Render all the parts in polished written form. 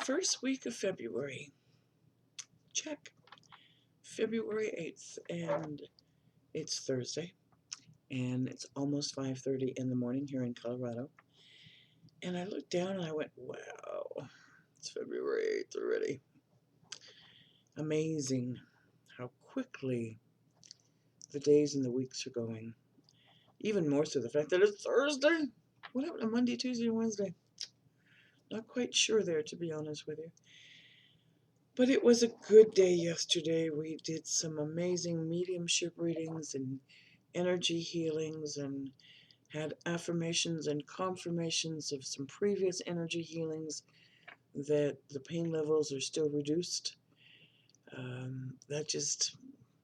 First week of February. Check. February 8th, and it's Thursday, and it's almost 5:30 in the morning here in Colorado. And I looked down and I went, wow, it's February 8th already. Amazing how quickly the days and the weeks are going. Even more so the fact that it's Thursday. What happened to Monday, Tuesday, and Wednesday? Not quite sure there, to be honest with you. But it was a good day yesterday. We did some amazing mediumship readings and energy healings and had affirmations and confirmations of some previous energy healings that the pain levels are still reduced. That just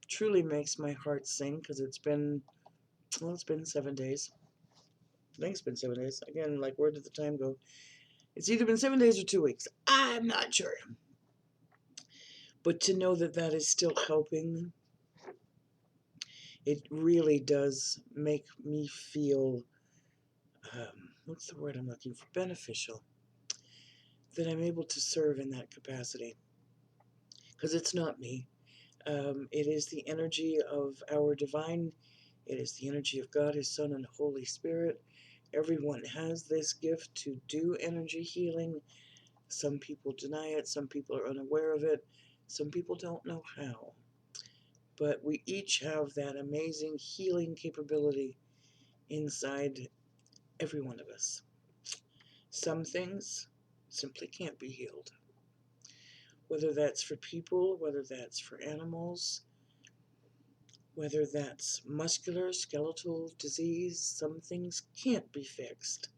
truly makes my heart sing because it's been 7 days. I think it's been 7 days. Again, like, where did the time go? It's either been 7 days or 2 weeks. I'm not sure. But to know that that is still helping, it really does make me feel, what's the word I'm looking for? Beneficial. That I'm able to serve in that capacity. Because it's not me. It is the energy of our divine. It is the energy of God, His Son, and Holy Spirit. Everyone has this gift to do energy healing. Some people deny it. Some people are unaware of it. Some people don't know how. But we each have that amazing healing capability inside every one of us. Some things simply can't be healed. Whether that's for people, whether that's for animals, whether that's muscular, skeletal disease, some things can't be fixed,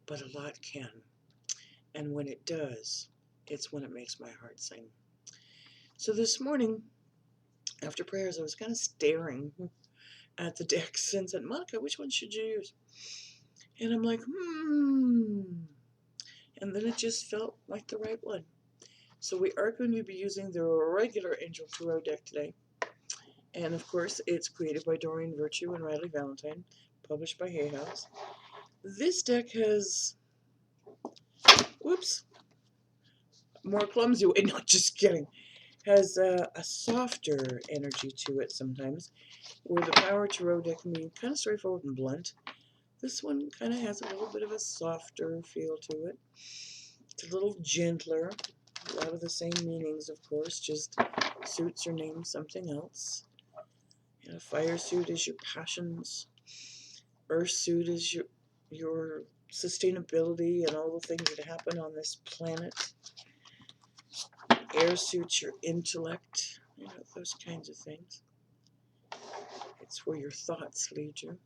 but a lot can. And when it does, it's when it makes my heart sing. So this morning, after prayers, I was kind of staring at the decks and said, Monica, which one should you use? And I'm like, And then it just felt like the right one. So we are going to be using the regular Angel Tarot deck today. And of course, it's created by Doreen Virtue and Riley Valentine, published by Hay House. This deck has, more clumsy way, not just kidding, has a softer energy to it sometimes, where the Power Tarot deck can be kind of straightforward and blunt. This one kind of has a little bit of a softer feel to it. It's a little gentler. A lot of the same meanings, of course, just suits are named something else. And a fire suit is your passions. Earth suit is your sustainability and all the things that happen on this planet. Air suits your intellect, those kinds of things. It's where your thoughts lead you.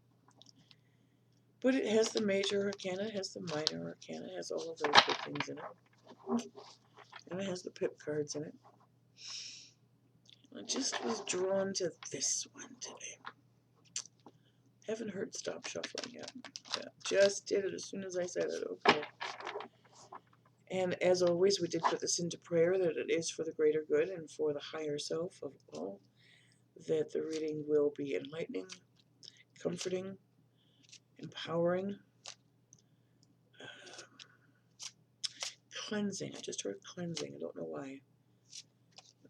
But it has the major arcana, it has the minor arcana, it has all of those good things in it. And it has the pip cards in it. I just was drawn to this one today. Haven't heard Stop Shuffling yet. Yeah, just did it as soon as I said it. Okay. And as always, we did put this into prayer that it is for the greater good and for the higher self of all, that the reading will be enlightening, comforting, empowering, cleansing. I just heard cleansing. I don't know why.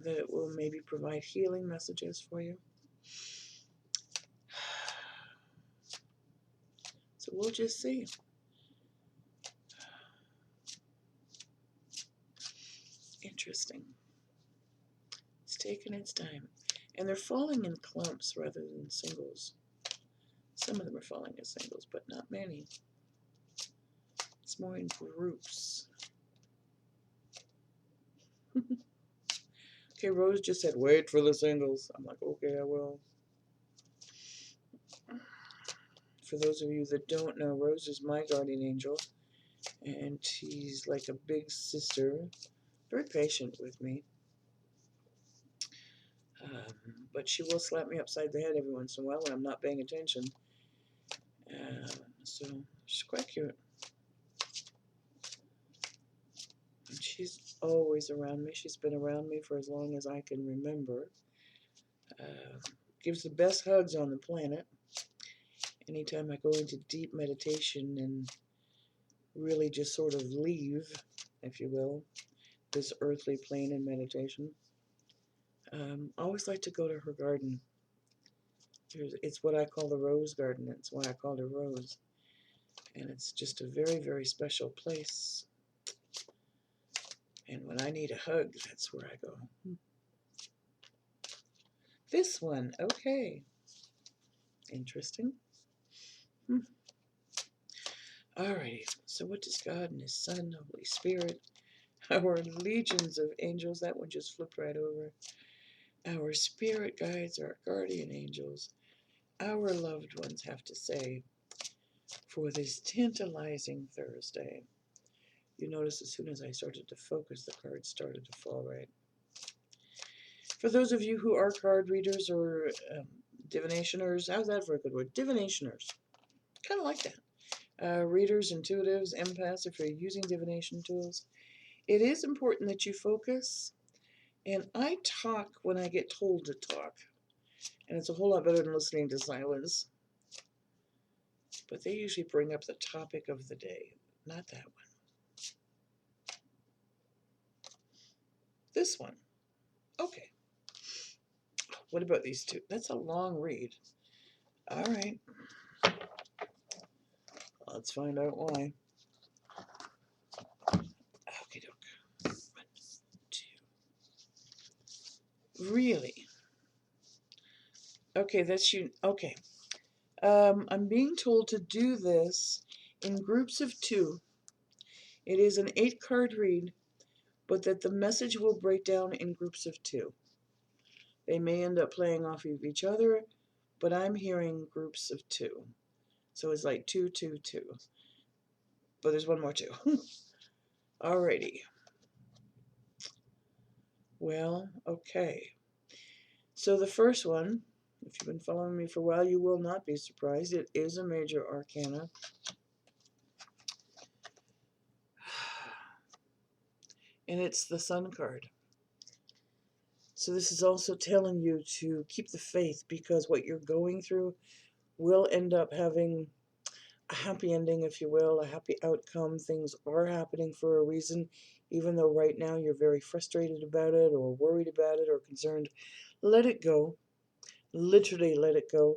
That it will maybe provide healing messages for you. So we'll just see. Interesting. It's taking its time. And they're falling in clumps rather than singles. Some of them are falling as singles, but not many. It's more in groups. Okay, Rose just said, wait for the singles. I'm like, okay, I will. For those of you that don't know, Rose is my guardian angel. And she's like a big sister. Very patient with me. But she will slap me upside the head every once in a while when I'm not paying attention. So she's quite cute. And she's always around me. She's been around me for as long as I can remember. Gives the best hugs on the planet. Anytime I go into deep meditation and really just sort of leave, if you will, this earthly plane in meditation. I always like to go to her garden. It's what I call the Rose Garden. That's why I called her Rose. And it's just a very, very special place. And when I need a hug, that's where I go. This one, okay. Interesting. Alrighty, so what does God and His Son, Holy Spirit, our legions of angels, that one just flipped right over, our spirit guides, our guardian angels, our loved ones have to say for this tantalizing Thursday? You notice as soon as I started to focus, the cards started to fall right. For those of you who are card readers or divinationers, how's that for a good word? Divinationers. Kind of like that. Readers, intuitives, empaths, if you're using divination tools, it is important that you focus. And I talk when I get told to talk. And it's a whole lot better than listening to silence. But they usually bring up the topic of the day, not that one. This one. Okay. What about these two? That's a long read. All right. Let's find out why. Okay, doke. 1, 2. Really? Okay, that's you. Okay. I'm being told to do this in groups of 2. It is an 8-card read, but that the message will break down in groups of 2. They may end up playing off of each other, but I'm hearing groups of 2. So it's like 2, 2, 2. But there's one more 2. Alrighty. Well, okay. So the first one, if you've been following me for a while, you will not be surprised. It is a major arcana. And it's the Sun card. So this is also telling you to keep the faith, because what you're going through will end up having a happy ending, if you will, a happy outcome. Things are happening for a reason, even though right now you're very frustrated about it or worried about it or concerned. Let it go. Literally let it go.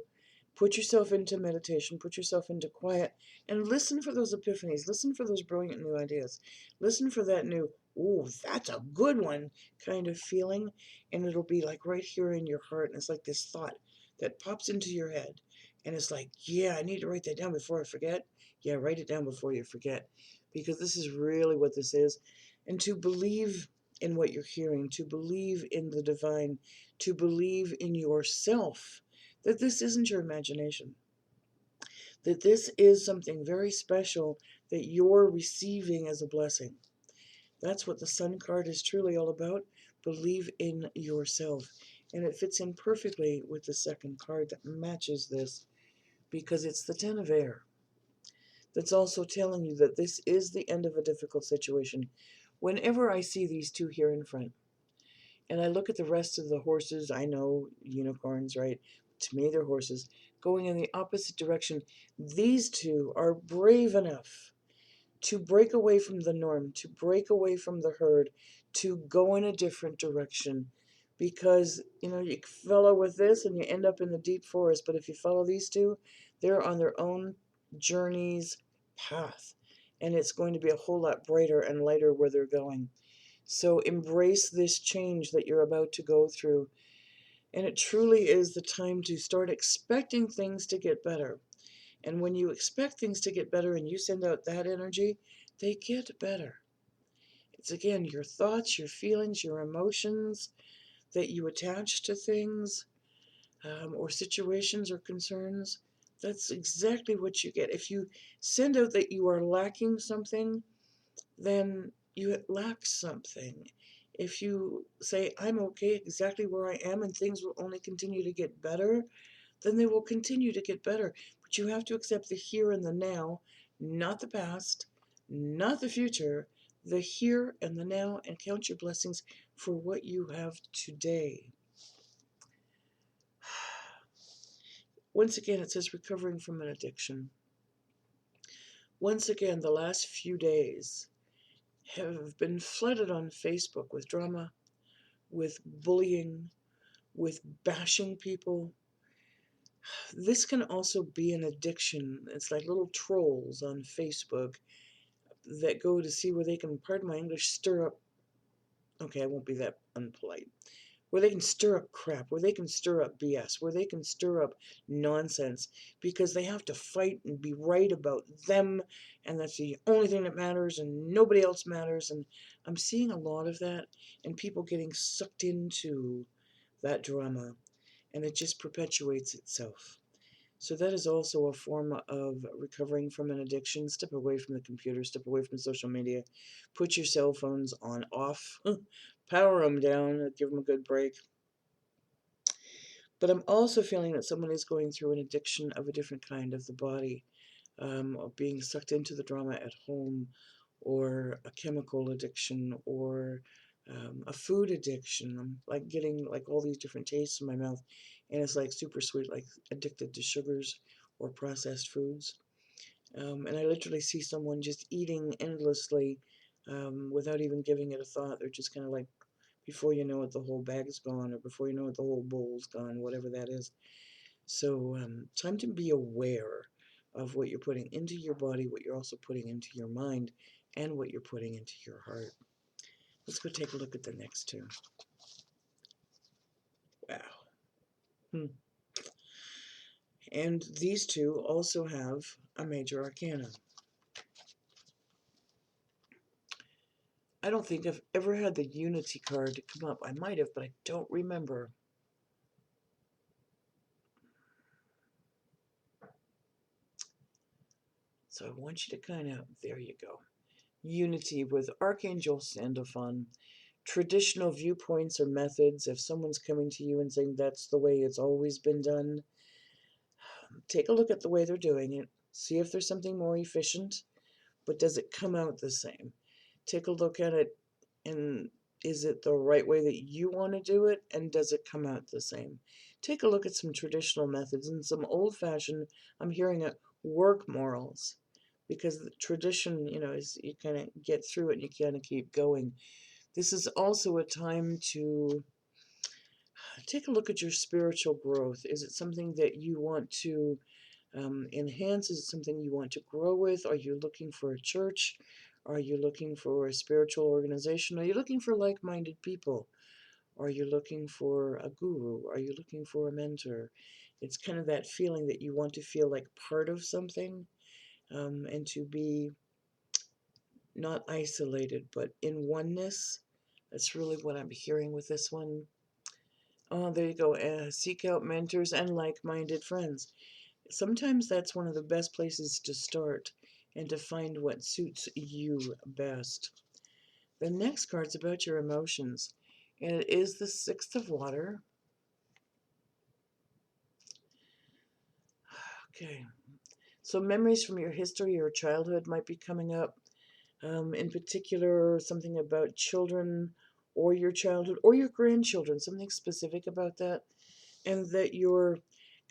Put yourself into meditation, put yourself into quiet, and listen for those epiphanies. Listen for those brilliant new ideas. Listen for that new, ooh, that's a good one kind of feeling, and it'll be like right here in your heart, and it's like this thought that pops into your head, and it's like, yeah, I need to write that down before I forget. Yeah, write it down before you forget, because this is really what this is. And to believe in what you're hearing, to believe in the divine, to believe in yourself, that this isn't your imagination, that this is something very special that you're receiving as a blessing. That's what the Sun card is truly all about. Believe in yourself. And it fits in perfectly with the second card that matches this, because it's the Ten of Air. That's also telling you that this is the end of a difficult situation. Whenever I see these two here in front, and I look at the rest of the horses, I know unicorns, right? To me, they're horses, going in the opposite direction. These two are brave enough to break away from the norm, to break away from the herd, to go in a different direction. Because, you follow with this and you end up in the deep forest. But if you follow these two, they're on their own journey's path. And it's going to be a whole lot brighter and lighter where they're going. So embrace this change that you're about to go through. And it truly is the time to start expecting things to get better. And when you expect things to get better and you send out that energy, they get better. It's again your thoughts, your feelings, your emotions that you attach to things or situations or concerns. That's exactly what you get. If you send out that you are lacking something, then you lack something. If you say, I'm okay exactly where I am and things will only continue to get better, then they will continue to get better. But you have to accept the here and the now, not the past, not the future, the here and the now, and count your blessings for what you have today. Once again, it says recovering from an addiction. Once again, the last few days, have been flooded on Facebook with drama, with bullying, with bashing people. This can also be an addiction. It's like little trolls on Facebook that go to see where they can, pardon my English, stir up. Okay, I won't be that unpolite. Where they can stir up crap, where they can stir up BS, where they can stir up nonsense because they have to fight and be right about them, and that's the only thing that matters, and nobody else matters. And I'm seeing a lot of that, and people getting sucked into that drama, and it just perpetuates itself. So that is also a form of recovering from an addiction. Step away from the computer, step away from social media, put your cell phones on off, power them down, give them a good break. But I'm also feeling that someone is going through an addiction of a different kind of the body, of being sucked into the drama at home, or a chemical addiction, or a food addiction. I'm like getting like all these different tastes in my mouth, and it's like super sweet, like addicted to sugars or processed foods. And I literally see someone just eating endlessly without even giving it a thought. They're just kind of like, before you know it, the whole bag's gone, or before you know it, the whole bowl's gone, whatever that is. So, time to be aware of what you're putting into your body, what you're also putting into your mind, and what you're putting into your heart. Let's go take a look at the next two. Wow. Hmm. And these two also have a major arcana. I don't think I've ever had the Unity card to come up. I might have, but I don't remember. So I want you to kind of, there you go. Unity with Archangel Sandalphon. Traditional viewpoints or methods. If someone's coming to you and saying that's the way it's always been done, take a look at the way they're doing it. See if there's something more efficient, but does it come out the same? Take a look at it, and is it the right way that you want to do it, and does it come out the same? Take a look at some traditional methods and some old-fashioned, I'm hearing it, work morals, because the tradition, is you kind of get through it and you kind of keep going. This is also a time to take a look at your spiritual growth. Is it something that you want to enhance? Is it something you want to grow with? Are you looking for a church? Are you looking for a spiritual organization? Are you looking for like-minded people? Are you looking for a guru? Are you looking for a mentor? It's kind of that feeling that you want to feel like part of something, and to be not isolated, but in oneness. That's really what I'm hearing with this one. Oh, there you go. Seek out mentors and like-minded friends. Sometimes that's one of the best places to start and to find what suits you best. The next card's about your emotions, and it is the Sixth of Water. Okay, so memories from your history or childhood might be coming up. In particular, something about children or your childhood or your grandchildren, something specific about that, and that you're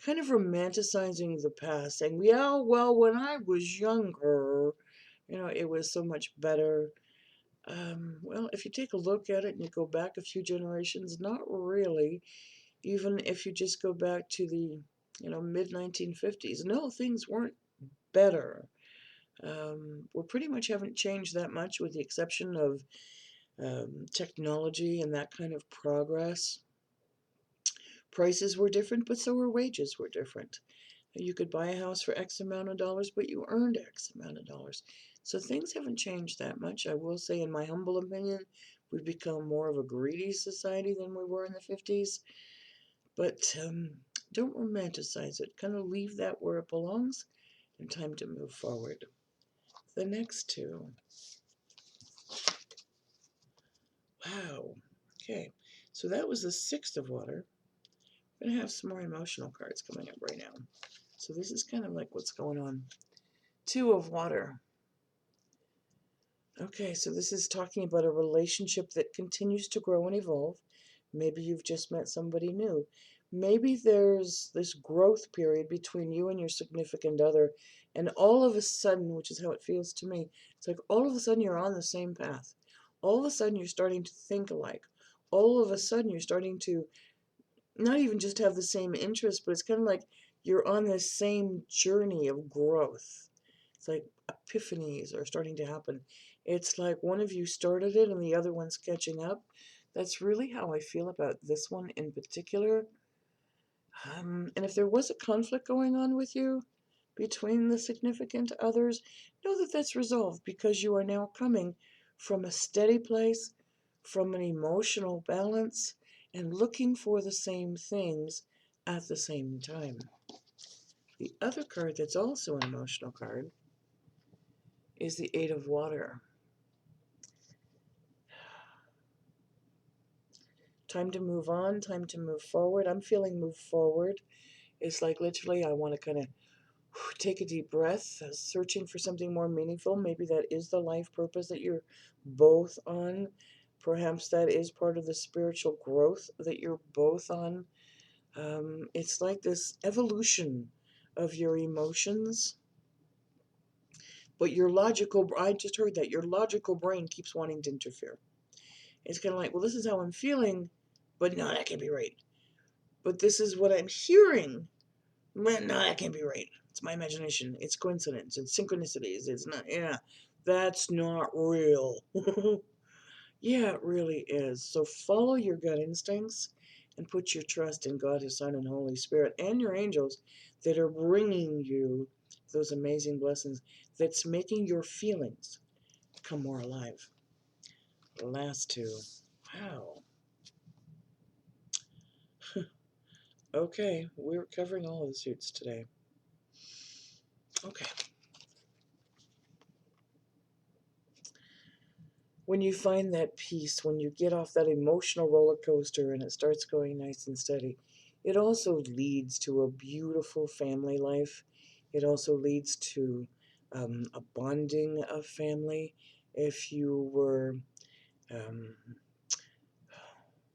kind of romanticizing the past, saying, yeah, well, when I was younger, it was so much better. Well, if you take a look at it and you go back a few generations, not really. Even if you just go back to the, mid 1950s, no, things weren't better. We pretty much haven't changed that much, with the exception of technology and that kind of progress. Prices were different, but so were wages were different. You could buy a house for X amount of dollars, but you earned X amount of dollars. So things haven't changed that much. I will say, in my humble opinion, we've become more of a greedy society than we were in the 50s. But don't romanticize it. Kind of leave that where it belongs, and time to move forward. The next two. Wow. Okay. So that was the Sixth of Water. I'm going to have some more emotional cards coming up right now. So this is kind of like what's going on. Two of Water. Okay, so this is talking about a relationship that continues to grow and evolve. Maybe you've just met somebody new. Maybe there's this growth period between you and your significant other, And all of a sudden, which is how it feels to me, it's like all of a sudden you're on the same path. All of a sudden you're starting to think alike. All of a sudden you're starting to not even just have the same interest, but it's kind of like you're on the same journey of growth. It's like epiphanies are starting to happen. It's like one of you started it and the other one's catching up. That's really how I feel about this one in particular. And if there was a conflict going on with you between the significant others, know that that's resolved because you are now coming from a steady place, from an emotional balance, and looking for the same things at the same time. The other card that's also an emotional card is the Eight of Water. Time to move on, time to move forward. I'm feeling move forward. It's like literally I want to kind of take a deep breath, searching for something more meaningful. Maybe that is the life purpose that you're both on. Perhaps that is part of the spiritual growth that you're both on. It's like this evolution of your emotions. But your logical, I just heard that, your logical brain keeps wanting to interfere. It's kind of like, well, this is how I'm feeling, but no, that can't be right. But this is what I'm hearing. But no, that can't be right. It's my imagination. It's coincidence. It's synchronicities. It's not, yeah, that's not real. Yeah, it really is. So follow your gut instincts and put your trust in God, His Son, and Holy Spirit, and your angels that are bringing you those amazing blessings that's making your feelings come more alive. The last two. Wow. Okay, we're covering all of the suits today. Okay. When you find that peace, when you get off that emotional roller coaster and it starts going nice and steady, it also leads to a beautiful family life. It also leads to a bonding of family. If you were, um,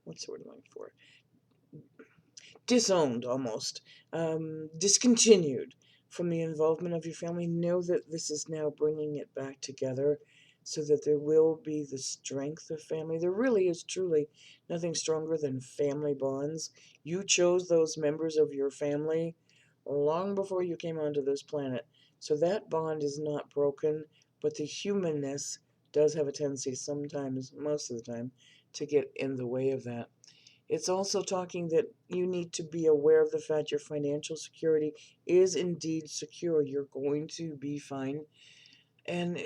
what's the word I'm looking for? Disowned almost, discontinued from the involvement of your family, know that this is now bringing it back together so that there will be the strength of family. There really is truly nothing stronger than family bonds. You chose those members of your family long before you came onto this planet. So that bond is not broken, but the humanness does have a tendency sometimes, most of the time, to get in the way of that. It's also talking that you need to be aware of the fact your financial security is indeed secure. You're going to be fine. And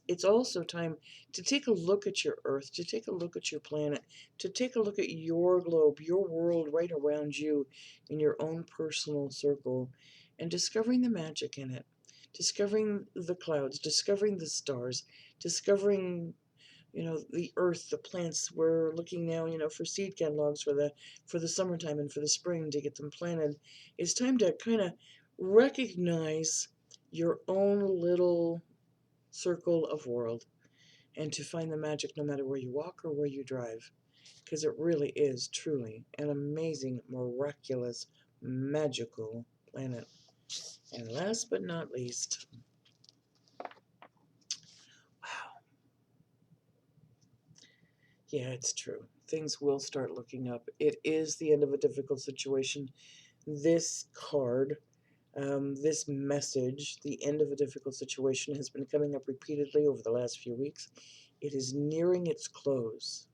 it's also time to take a look at your earth, to take a look at your planet, to take a look at your globe, your world right around you in your own personal circle, and discovering the magic in it, discovering the clouds, discovering the stars, discovering the earth, the plants. We're looking now for seed catalogs for the summertime and for the spring to get them planted. It's time to kind of recognize your own little circle of world and to find the magic no matter where you walk or where you drive, because it really is truly an amazing, miraculous, magical planet. And last but not least, wow, yeah, it's true. Things will start looking up. It is the end of a difficult situation. This card, this message, the end of a difficult situation, has been coming up repeatedly over the last few weeks. It is nearing its close.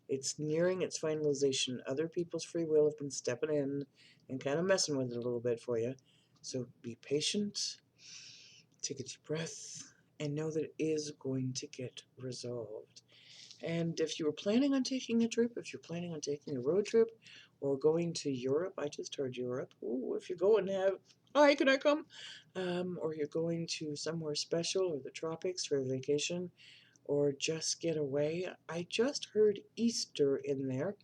It's nearing its finalization. Other people's free will have been stepping in and kind of messing with it a little bit for you. So be patient, take a deep breath, and know that it is going to get resolved. And if you were planning on taking a trip, if you're planning on taking a road trip or going to Europe, I just heard Europe. Ooh, if you're going to have, hi, can I come? Or you're going to somewhere special or the tropics for a vacation or just get away. I just heard Easter in there.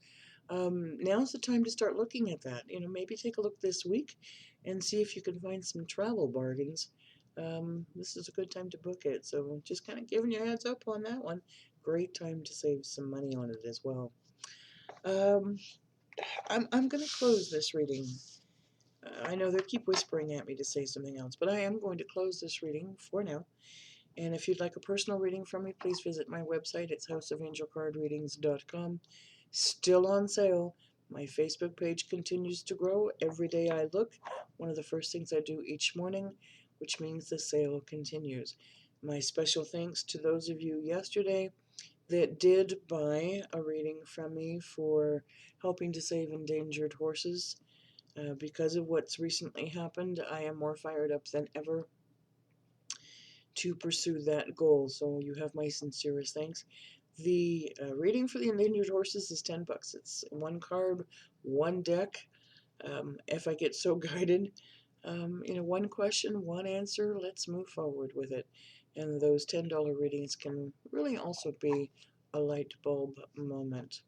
Now's the time to start looking at that. Maybe take a look this week and see if you can find some travel bargains. This is a good time to book it. So just kind of giving you a heads up on that one. Great time to save some money on it as well. Um, I'm going to close this reading I know they keep whispering at me to say something else, but I am going to close this reading for now. And if you'd like a personal reading from me, please visit my website. It's houseofangelcardreadings.com. Still on sale. My Facebook page continues to grow. Every day I look, one of the first things I do each morning, which means the sale continues. My special thanks to those of you yesterday that did buy a reading from me for helping to save endangered horses. Because of what's recently happened, I am more fired up than ever to pursue that goal. So you have my sincerest thanks. The reading for the endangered horses is $10. It's one card, one deck. If I get so guided, one question, one answer, let's move forward with it. And those $10 readings can really also be a light bulb moment.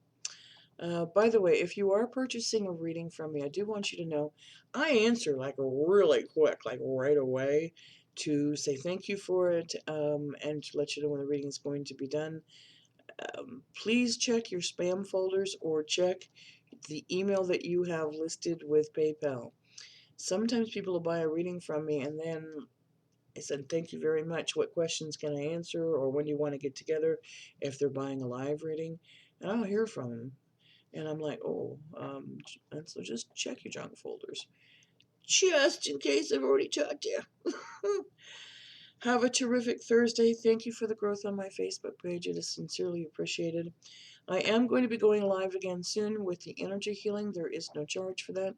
By the way, if you are purchasing a reading from me, I do want you to know I answer like really quick, like right away, to say thank you for it, and to let you know when the reading is going to be done. Please check your spam folders or check the email that you have listed with PayPal. Sometimes people will buy a reading from me and then I said, thank you very much. What questions can I answer? Or when do you want to get together if they're buying a live reading? And I'll hear from them. And I'm like, oh, and so just check your junk folders. Just in case I've already talked to you. Have a terrific Thursday. Thank you for the growth on my Facebook page. It is sincerely appreciated. I am going to be going live again soon with the energy healing. There is no charge for that.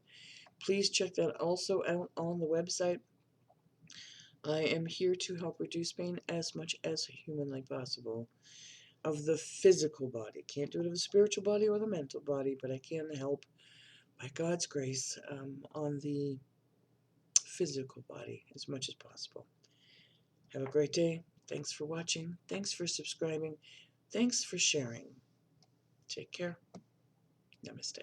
Please check that also out on the website. I am here to help reduce pain as much as humanly possible of the physical body. Can't do it of the spiritual body or the mental body, but I can help by God's grace on the physical body as much as possible. Have a great day. Thanks for watching. Thanks for subscribing. Thanks for sharing. Take care. Namaste.